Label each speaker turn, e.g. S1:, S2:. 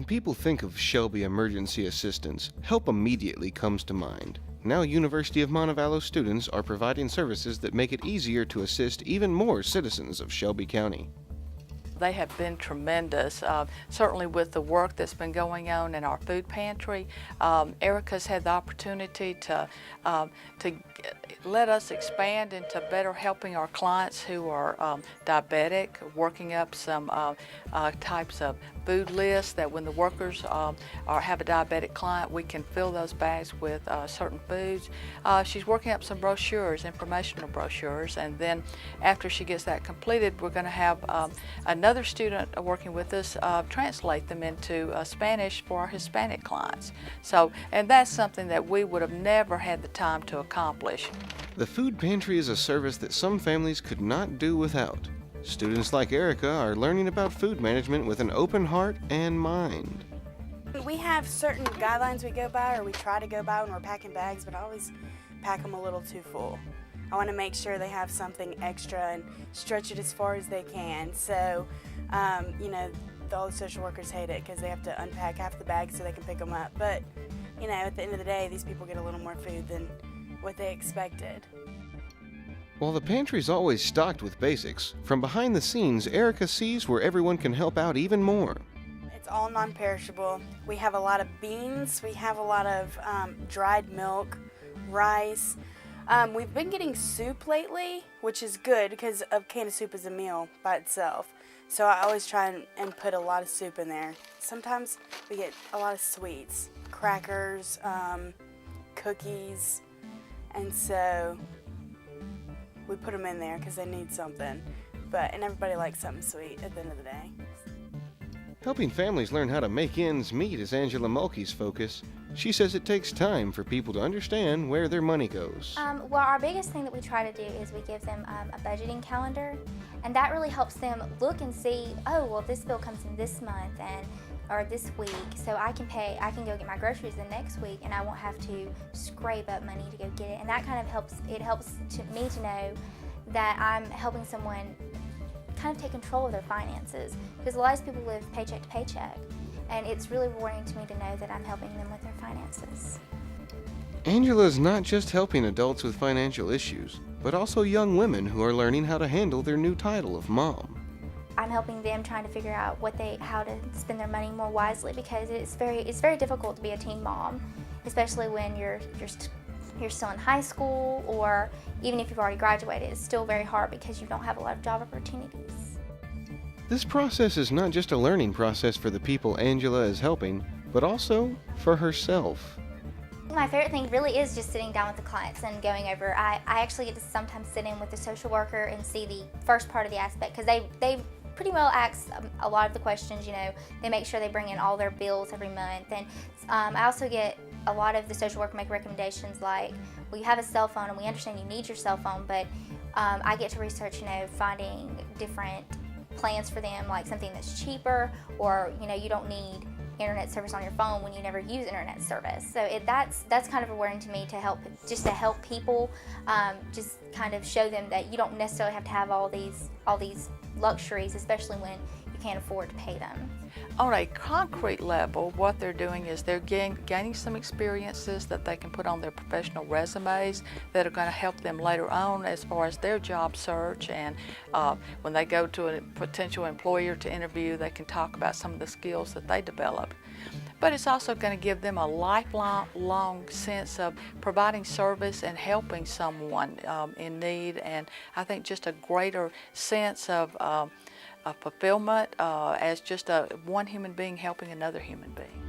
S1: people think of Shelby Emergency Assistance, help immediately comes to mind. Now University of Montevallo students are providing services that make it easier to assist even more citizens of Shelby County.
S2: They have been tremendous, certainly with the work that's been going on in our food pantry. Erica's had the opportunity to let us expand into better helping our clients who are diabetic, working up some types of food lists that when the workers have a diabetic client, we can fill those bags with certain foods. She's working up some brochures, informational brochures, and then after she gets that completed, we're going to have another student working with us translate them into Spanish for our Hispanic clients. And that's something that we would have never had the time to accomplish.
S1: The food pantry is a service that some families could not do without. Students like Erica are learning about food management with an open heart and mind.
S3: We have certain guidelines we go by, or we try to go by when we're packing bags, but I always pack them a little too full. I want to make sure they have something extra and stretch it as far as they can. So, all the social workers hate it because they have to unpack half the bags so they can pick them up. But, at the end of the day, these people get a little more food than what they expected.
S1: While the pantry's always stocked with basics, from behind the scenes, Erica sees where everyone can help out even more.
S3: It's all non-perishable. We have a lot of beans. We have a lot of dried milk, rice. We've been getting soup lately, which is good because a can of soup is a meal by itself. So I always try and put a lot of soup in there. Sometimes we get a lot of sweets, crackers, cookies, and so we put them in there because they need something. And everybody likes something sweet at the end of the day.
S1: Helping families learn how to make ends meet is Angela Mulkey's focus. She says it takes time for people to understand where their money goes.
S4: Well, our biggest thing that we try to do is we give them a budgeting calendar, and that really helps them look and see, oh, well, this bill comes in this month or this week, so I can go get my groceries the next week, and I won't have to scrape up money to go get it. And that kind of helps me to know that I'm helping someone kind of take control of their finances, because a lot of people live paycheck to paycheck, and it's really rewarding to me to know that I'm helping them with their finances.
S1: Angela is not just helping adults with financial issues, but also young women who are learning how to handle their new title of mom.
S4: I'm helping them trying to figure out how to spend their money more wisely, because it's very difficult to be a teen mom, especially when you're still in high school, or even if you've already graduated. It's still very hard because you don't have a lot of job opportunities.
S1: This process is not just a learning process for the people Angela is helping, but also for herself.
S4: My favorite thing really is just sitting down with the clients and going over. I actually get to sometimes sit in with the social worker and see the first part of the aspect, because they pretty well ask a lot of the questions. They make sure they bring in all their bills every month. And I also get a lot of the social worker make recommendations like, well, you have a cell phone and we understand you need your cell phone, but I get to research, finding different plans for them, like something that's cheaper, or you don't need internet service on your phone when you never use internet service. So that's kind of rewarding to me to help people, just kind of show them that you don't necessarily have to have all these luxuries, especially when you can't afford to pay them.
S2: On a concrete level, what they're doing is they're gaining some experiences that they can put on their professional resumes that are going to help them later on as far as their job search, and when they go to a potential employer to interview, they can talk about some of the skills that they developed. But it's also going to give them a lifelong sense of providing service and helping someone in need, and I think just a greater sense of fulfillment as just one human being helping another human being.